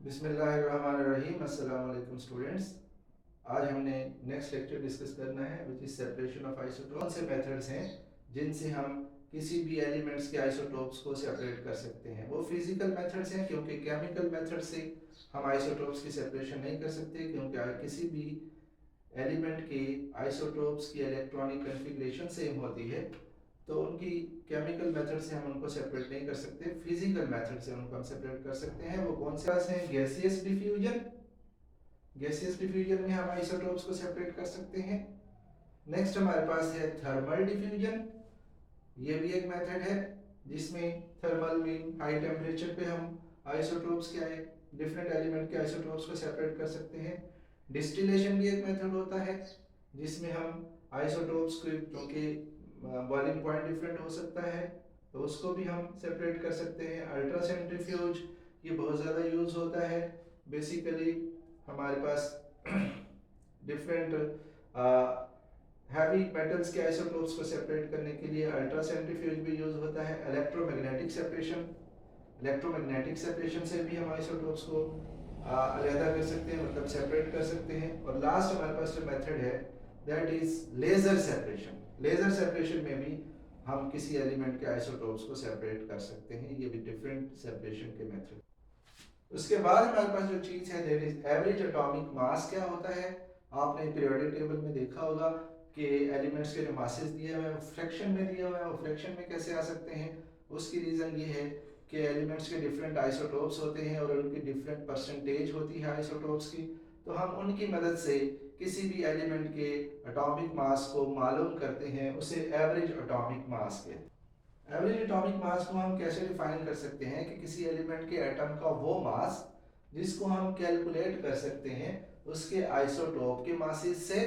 बिस्मिल्लाहिर्रहमानिर्रहीम। अस्सलाम वालेकुम स्टूडेंट्स। आज हमने नेक्स्ट लेक्चर डिस्कस करना है which is separation of isotope. कौन से मेथड्स हैं जिनसे हम किसी भी एलिमेंट्स के आइसोटोप्स को सेपरेट कर सकते हैं। वो फिजिकल मेथड्स हैं क्योंकि केमिकल मेथड से हम आइसोटोप्स की सेपरेशन नहीं कर सकते, क्योंकि किसी भी एलिमेंट के आइसोटोप्स की इलेक्ट्रॉनिक कन्फिग्रेशन सेम होती है, तो उनकी केमिकल मेथड से हम उनको सेपरेट नहीं कर सकते। फिजिकल मेथड से उनको हम सेपरेट कर सकते हैं। वो कौन से हैं? Gaseous diffusion. गैसियस डिफ्यूजन में हम आइसोटोप्स को सेपरेट कर सकते हैं। नेक्स्ट हमारे पास है थर्मल डिफ्यूजन। ये भी एक मेथड है जिसमें थर्मल मीन हाई टेम्परेचर पे हम आइसोटोप्स के डिफरेंट एलिमेंट के आइसोटोप्स को सेपरेट कर सकते हैं। डिस्टिलेशन भी एक मेथड होता है जिसमें हम आइसोटोप्स को, क्योंकि बॉइलिंग पॉइंट डिफरेंट हो सकता है, तो उसको भी हम सेपरेट कर सकते हैं। अल्ट्रा सेंट्रीफ्यूज ये बहुत ज़्यादा यूज होता है। बेसिकली हमारे पास डिफरेंट हैवी मेटल्स के आइसोटोप्स को सेपरेट करने के लिए अल्ट्रा सेंट्रीफ्यूज भी यूज होता है। इलेक्ट्रोमैग्नेटिक सेपरेशन, इलेक्ट्रोमैग्नेटिक सेपरेशन से भी हम आइसोटोप्स को अलहदा कर सकते हैं, मतलब सेपरेट कर सकते हैं। और लास्ट हमारे पास जो मेथड है that is laser separation. Laser separation में भी हम किसी एलिमेंट के आइसोटोप्स को सेपरेट कर सकते हैं। ये भी डिफरेंट सेपरेशन के मेथड। उसके बाद हमारे पास जो चीज है that is average atomic mass. क्या होता है? आपने पीरियोडिक टेबल में देखा होगा कि एलिमेंट्स के जो मासेस दिए हुए हैं फ्रैक्शन में दिए हुए हैं। वो फ्रैक्शन में कैसे आ सकते हैं? उसकी रीज़न ये है कि एलिमेंट्स के डिफरेंट आइसोटोप्स होते हैं और उनकी डिफरेंट परसेंटेज होती है आइसोटोप्स की। तो हम उनकी मदद से किसी भी एलिमेंट के एटॉमिक मास को मालूम करते हैं, उसे एवरेज एटॉमिक मास कहते हैं। एवरेज एटॉमिक मास को हम कैसे डिफाइन कर सकते हैं कि किसी एलिमेंट के एटम का वो मास जिसको हम कैलकुलेट कर सकते हैं उसके आइसोटोप के मासेस से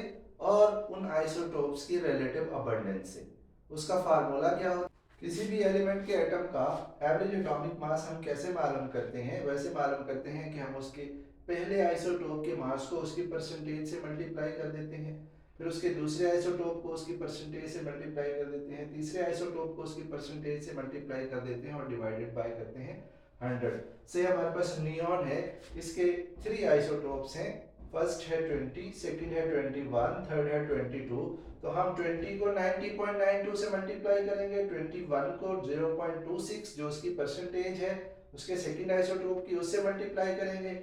और उन आइसोटोप्स की रिलेटिव अबंडेंस से। उसका फार्मूला क्या होता है? किसी भी एलिमेंट के एटम का एवरेज एटॉमिक मास हम कैसे मालूम करते हैं? वैसे मालूम करते हैं कि हम उसके पहले आइसोटोप के मास को उसकी परसेंटेज से मल्टीप्लाई कर देते हैं, फिर उसके दूसरे आइसोटोप को उसकी परसेंटेज से मल्टीप्लाई कर देते हैं, तीसरे आइसोटोप को उसकी परसेंटेज से मल्टीप्लाई कर देते हैं और डिवाइडेड बाय करते हैं 100 से। हमारे पास नियॉन है, इसके 3 आइसोटोप्स हैं। फर्स्ट है 20, सेकंड है 21, थर्ड है 22। तो हम 20 को 90.92 से मल्टीप्लाई करेंगे, 21 को 0.26 जो उसकी परसेंटेज है उसके सेकंड आइसोटोप की उससे मल्टीप्लाई करेंगे,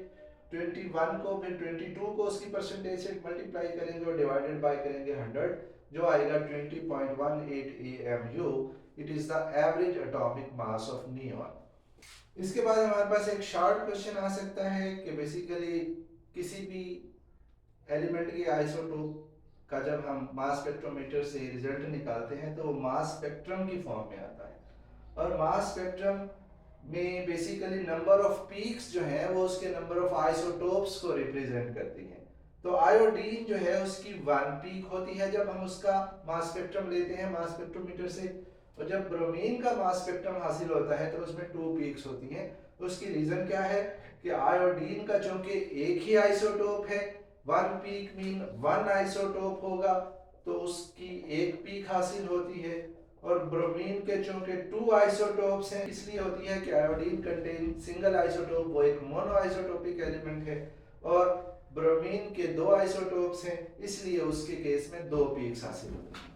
21 को फिर 22 को उसकी परसेंटेज से मल्टीप्लाई करेंगे और डिवाइडेड बाय करेंगे 100 जो आएगा 20.18 AMU। It is the average atomic mass of neon. इसके बाद हमारे पास एक शॉर्ट क्वेश्चन आ सकता है कि बेसिकली किसी भी एलिमेंट के आइसोटोप का जब हम मास स्पेक्ट्रोमीटर से रिजल्ट निकालते हैं तो वो मास स्पेक्ट्रम की फॉर्म में आता है। और मास स्पेक्ट्रम में बेसिकली नंबर ऑफ पीक्स जो है वो उसके नंबर ऑफ आइसोटोप्स को रिप्रेजेंट करती हैं। तो आयोडीन जो है उसकी 1 पीक होती है जब हम उसका मास स्पेक्ट्रम लेते हैं मास स्पेक्ट्रोमीटर से, और जब ब्रोमीन का मास स्पेक्ट्रम हासिल होता है तो उसमें 2 पीक्स होती हैं। तो उसकी रीजन क्या है कि आयोडीन का चूंकि एक ही आइसोटोप है, 1 पीक मीन 1 आइसोटोप होगा, तो उसकी एक पीक हासिल होती है। और ब्रोमीन के चूंकि 2 आइसोटोप्स हैं इसलिए होती है कि आयोडीन कंटेन सिंगल आइसोटोप, वो एक मोनो आइसोटोपिक एलिमेंट है, और ब्रोमीन के 2 आइसोटोप्स हैं इसलिए उसके केस में 2 पीक्स हासिल होती हैं।